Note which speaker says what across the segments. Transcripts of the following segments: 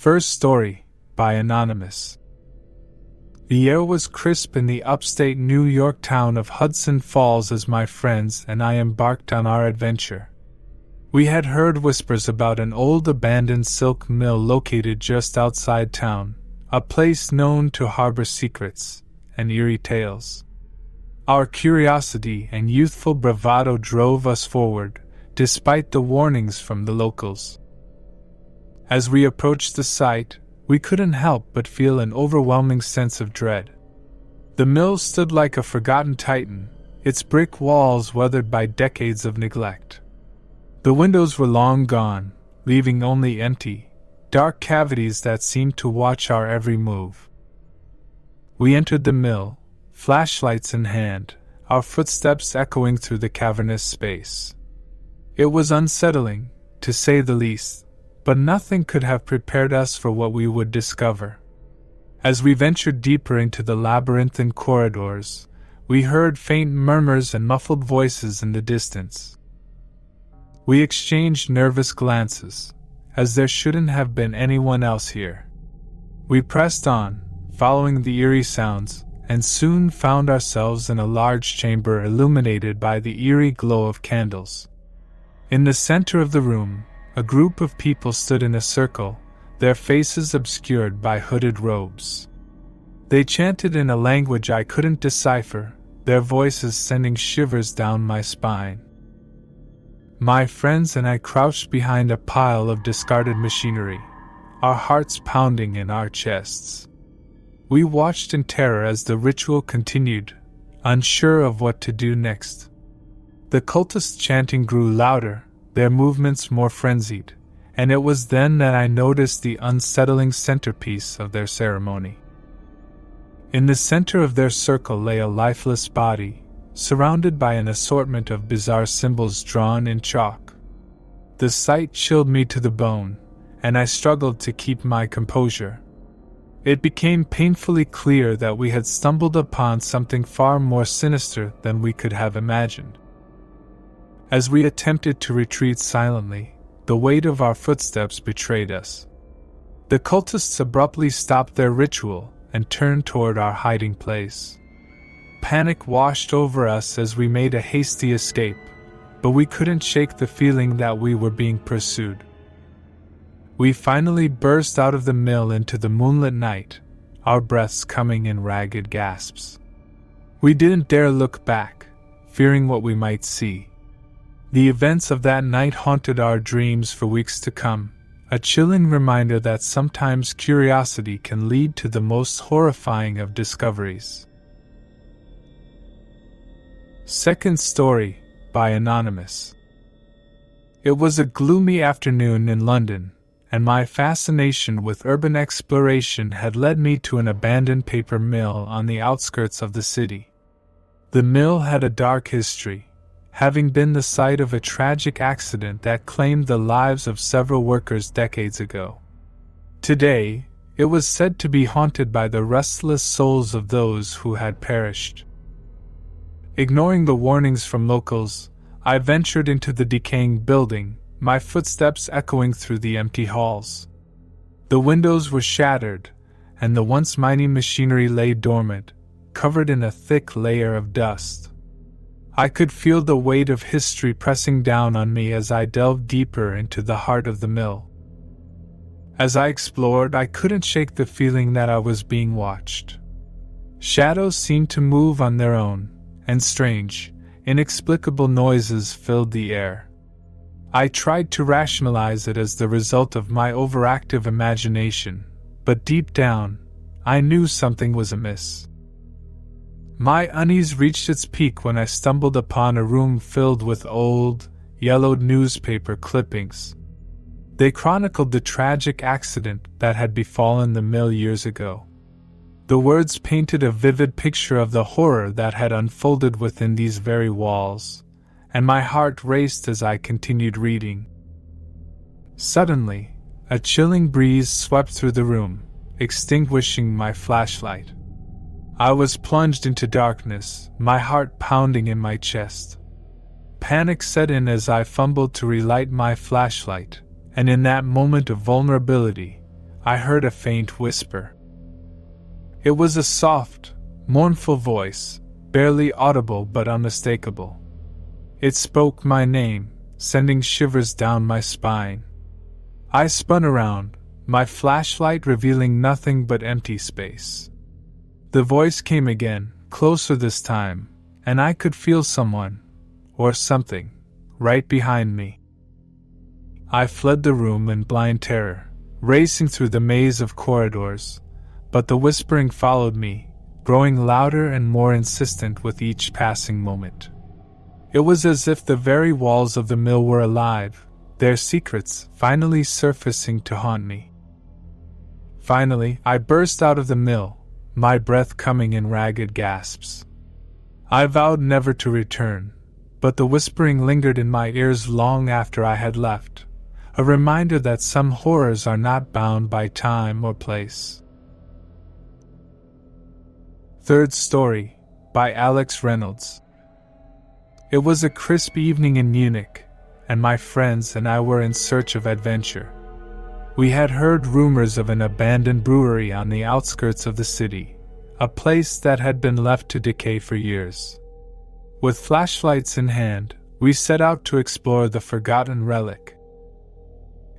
Speaker 1: First story, by Anonymous. The air was crisp in the upstate New York town of Hudson Falls as my friends and I embarked on our adventure. We had heard whispers about an old abandoned silk mill located just outside town, a place known to harbor secrets and eerie tales. Our curiosity and youthful bravado drove us forward, despite the warnings from the locals. As we approached the site, we couldn't help but feel an overwhelming sense of dread. The mill stood like a forgotten titan, its brick walls weathered by decades of neglect. The windows were long gone, leaving only empty, dark cavities that seemed to watch our every move. We entered the mill, flashlights in hand, our footsteps echoing through the cavernous space. It was unsettling, to say the least, but nothing could have prepared us for what we would discover. As we ventured deeper into the labyrinthine corridors, we heard faint murmurs and muffled voices in the distance. We exchanged nervous glances, as there shouldn't have been anyone else here. We pressed on, following the eerie sounds, and soon found ourselves in a large chamber illuminated by the eerie glow of candles. In the center of the room, a group of people stood in a circle, their faces obscured by hooded robes. They chanted in a language I couldn't decipher, their voices sending shivers down my spine. My friends and I crouched behind a pile of discarded machinery, our hearts pounding in our chests. We watched in terror as the ritual continued, unsure of what to do next. The cultists' chanting grew louder, their movements more frenzied, and it was then that I noticed the unsettling centerpiece of their ceremony. In the center of their circle lay a lifeless body, surrounded by an assortment of bizarre symbols drawn in chalk. The sight chilled me to the bone, and I struggled to keep my composure. It became painfully clear that we had stumbled upon something far more sinister than we could have imagined. As we attempted to retreat silently, the weight of our footsteps betrayed us. The cultists abruptly stopped their ritual and turned toward our hiding place. Panic washed over us as we made a hasty escape, but we couldn't shake the feeling that we were being pursued. We finally burst out of the mill into the moonlit night, our breaths coming in ragged gasps. We didn't dare look back, fearing what we might see. The events of that night haunted our dreams for weeks to come, a chilling reminder that sometimes curiosity can lead to the most horrifying of discoveries. Second story, by Anonymous. It was a gloomy afternoon in London, and my fascination with urban exploration had led me to an abandoned paper mill on the outskirts of the city. The mill had a dark history, having been the site of a tragic accident that claimed the lives of several workers decades ago. Today, it was said to be haunted by the restless souls of those who had perished. Ignoring the warnings from locals, I ventured into the decaying building, my footsteps echoing through the empty halls. The windows were shattered, and the once mighty machinery lay dormant, covered in a thick layer of dust. I could feel the weight of history pressing down on me as I delved deeper into the heart of the mill. As I explored, I couldn't shake the feeling that I was being watched. Shadows seemed to move on their own, and strange, inexplicable noises filled the air. I tried to rationalize it as the result of my overactive imagination, but deep down, I knew something was amiss. My unease reached its peak when I stumbled upon a room filled with old, yellowed newspaper clippings. They chronicled the tragic accident that had befallen the mill years ago. The words painted a vivid picture of the horror that had unfolded within these very walls, and my heart raced as I continued reading. Suddenly, a chilling breeze swept through the room, extinguishing my flashlight. I was plunged into darkness, my heart pounding in my chest. Panic set in as I fumbled to relight my flashlight, and in that moment of vulnerability, I heard a faint whisper. It was a soft, mournful voice, barely audible but unmistakable. It spoke my name, sending shivers down my spine. I spun around, my flashlight revealing nothing but empty space. The voice came again, closer this time, and I could feel someone, or something, right behind me. I fled the room in blind terror, racing through the maze of corridors, but the whispering followed me, growing louder and more insistent with each passing moment. It was as if the very walls of the mill were alive, their secrets finally surfacing to haunt me. Finally, I burst out of the mill, my breath coming in ragged gasps. I vowed never to return, but the whispering lingered in my ears long after I had left, a reminder that some horrors are not bound by time or place. Third Story, by Reynolds. It was a crisp evening in Munich, and my friends and I were in search of adventure. We had heard rumors of an abandoned brewery on the outskirts of the city, a place that had been left to decay for years. With flashlights in hand, we set out to explore the forgotten relic.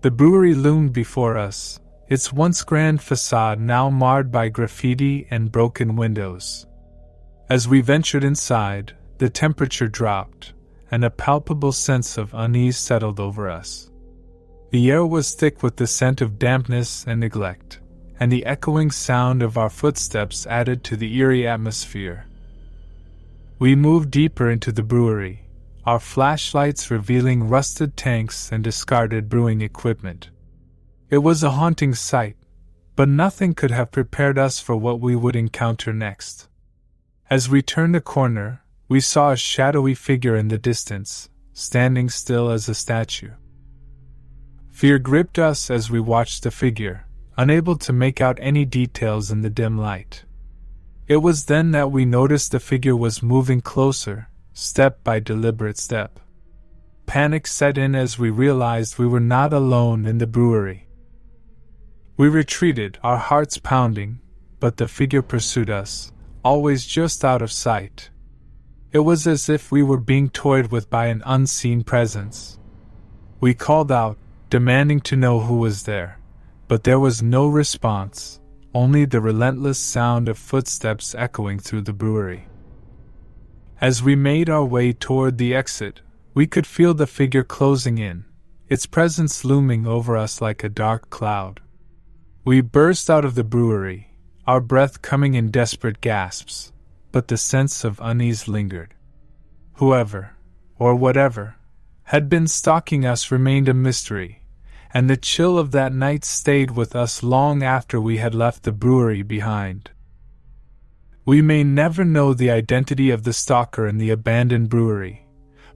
Speaker 1: The brewery loomed before us, its once grand facade now marred by graffiti and broken windows. As we ventured inside, the temperature dropped, and a palpable sense of unease settled over us. The air was thick with the scent of dampness and neglect, and the echoing sound of our footsteps added to the eerie atmosphere. We moved deeper into the brewery, our flashlights revealing rusted tanks and discarded brewing equipment. It was a haunting sight, but nothing could have prepared us for what we would encounter next. As we turned a corner, we saw a shadowy figure in the distance, standing still as a statue. Fear gripped us as we watched the figure, unable to make out any details in the dim light. It was then that we noticed the figure was moving closer, step by deliberate step. Panic set in as we realized we were not alone in the brewery. We retreated, our hearts pounding, but the figure pursued us, always just out of sight. It was as if we were being toyed with by an unseen presence. We called out, demanding to know who was there, but there was no response, only the relentless sound of footsteps echoing through the brewery. As we made our way toward the exit, we could feel the figure closing in, its presence looming over us like a dark cloud. We burst out of the brewery, our breath coming in desperate gasps, but the sense of unease lingered. Whoever, or whatever, had been stalking us remained a mystery, and the chill of that night stayed with us long after we had left the brewery behind. We may never know the identity of the stalker in the abandoned brewery,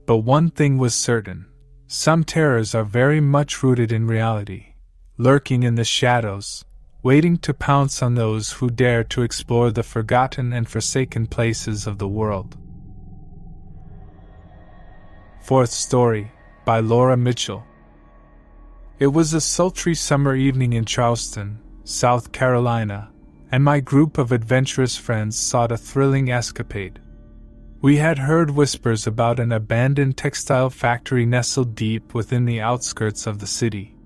Speaker 1: but one thing was certain: some terrors are very much rooted in reality, lurking in the shadows, waiting to pounce on those who dare to explore the forgotten and forsaken places of the world. Fourth Story, by Laura Mitchell. It was a sultry summer evening in Charleston, South Carolina, and my group of adventurous friends sought a thrilling escapade. We had heard whispers about an abandoned textile factory nestled deep within the outskirts of the city.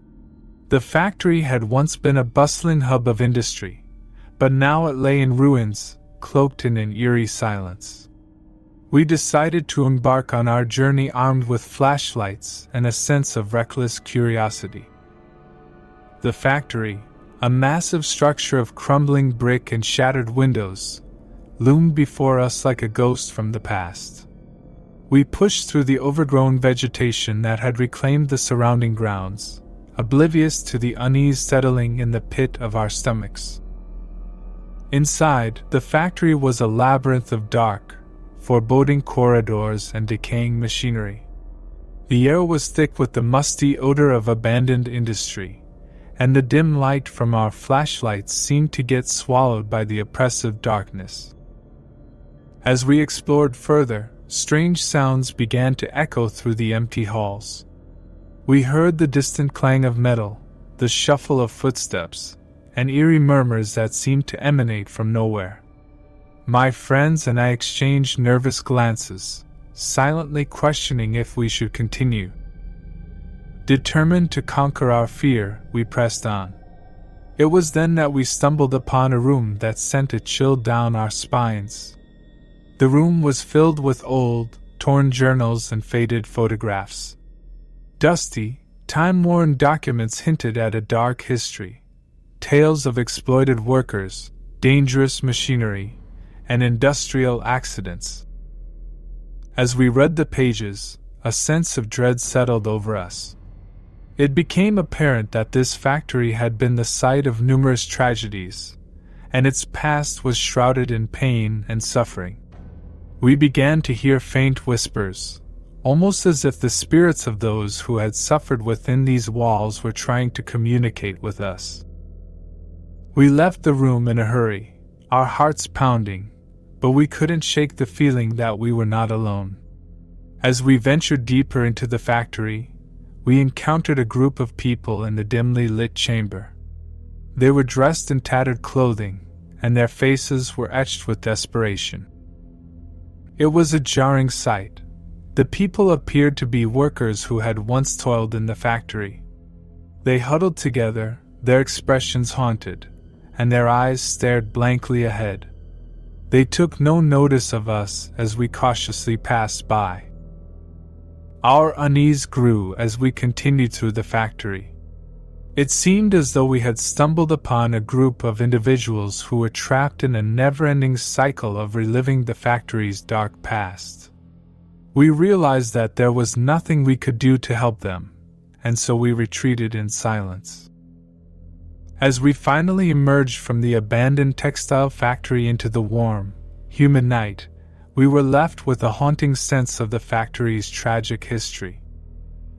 Speaker 1: The factory had once been a bustling hub of industry, but now it lay in ruins, cloaked in an eerie silence. We decided to embark on our journey armed with flashlights and a sense of reckless curiosity. The factory, a massive structure of crumbling brick and shattered windows, loomed before us like a ghost from the past. We pushed through the overgrown vegetation that had reclaimed the surrounding grounds, oblivious to the unease settling in the pit of our stomachs. Inside, the factory was a labyrinth of dark, foreboding corridors and decaying machinery. The air was thick with the musty odor of abandoned industry, and the dim light from our flashlights seemed to get swallowed by the oppressive darkness. As we explored further, strange sounds began to echo through the empty halls. We heard the distant clang of metal, the shuffle of footsteps, and eerie murmurs that seemed to emanate from nowhere. My friends and I exchanged nervous glances, silently questioning if we should continue. Determined to conquer our fear, we pressed on. It was then that we stumbled upon a room that sent a chill down our spines. The room was filled with old, torn journals and faded photographs. Dusty, time-worn documents hinted at a dark history. Tales of exploited workers, dangerous machinery, and industrial accidents. As we read the pages, a sense of dread settled over us. It became apparent that this factory had been the site of numerous tragedies, and its past was shrouded in pain and suffering. We began to hear faint whispers, almost as if the spirits of those who had suffered within these walls were trying to communicate with us. We left the room in a hurry, our hearts pounding, but we couldn't shake the feeling that we were not alone. As we ventured deeper into the factory, we encountered a group of people in the dimly lit chamber. They were dressed in tattered clothing, and their faces were etched with desperation. It was a jarring sight. The people appeared to be workers who had once toiled in the factory. They huddled together, their expressions haunted, and their eyes stared blankly ahead. They took no notice of us as we cautiously passed by. Our unease grew as we continued through the factory. It seemed as though we had stumbled upon a group of individuals who were trapped in a never-ending cycle of reliving the factory's dark past. We realized that there was nothing we could do to help them, and so we retreated in silence. As we finally emerged from the abandoned textile factory into the warm, humid night, we were left with a haunting sense of the factory's tragic history.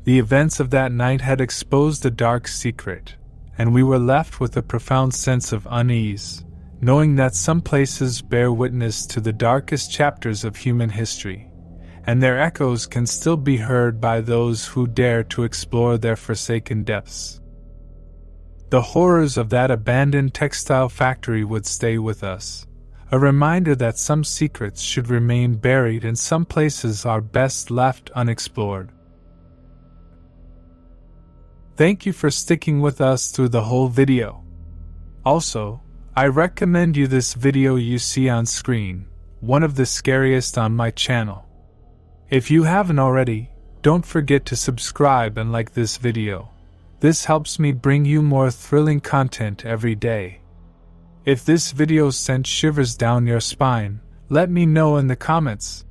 Speaker 1: The events of that night had exposed a dark secret, and we were left with a profound sense of unease, knowing that some places bear witness to the darkest chapters of human history, and their echoes can still be heard by those who dare to explore their forsaken depths. The horrors of that abandoned textile factory would stay with us, a reminder that some secrets should remain buried and some places are best left unexplored. Thank you for sticking with us through the whole video. Also, I recommend you this video you see on screen, one of the scariest on my channel. If you haven't already, don't forget to subscribe and like this video. This helps me bring you more thrilling content every day. If this video sent shivers down your spine, let me know in the comments.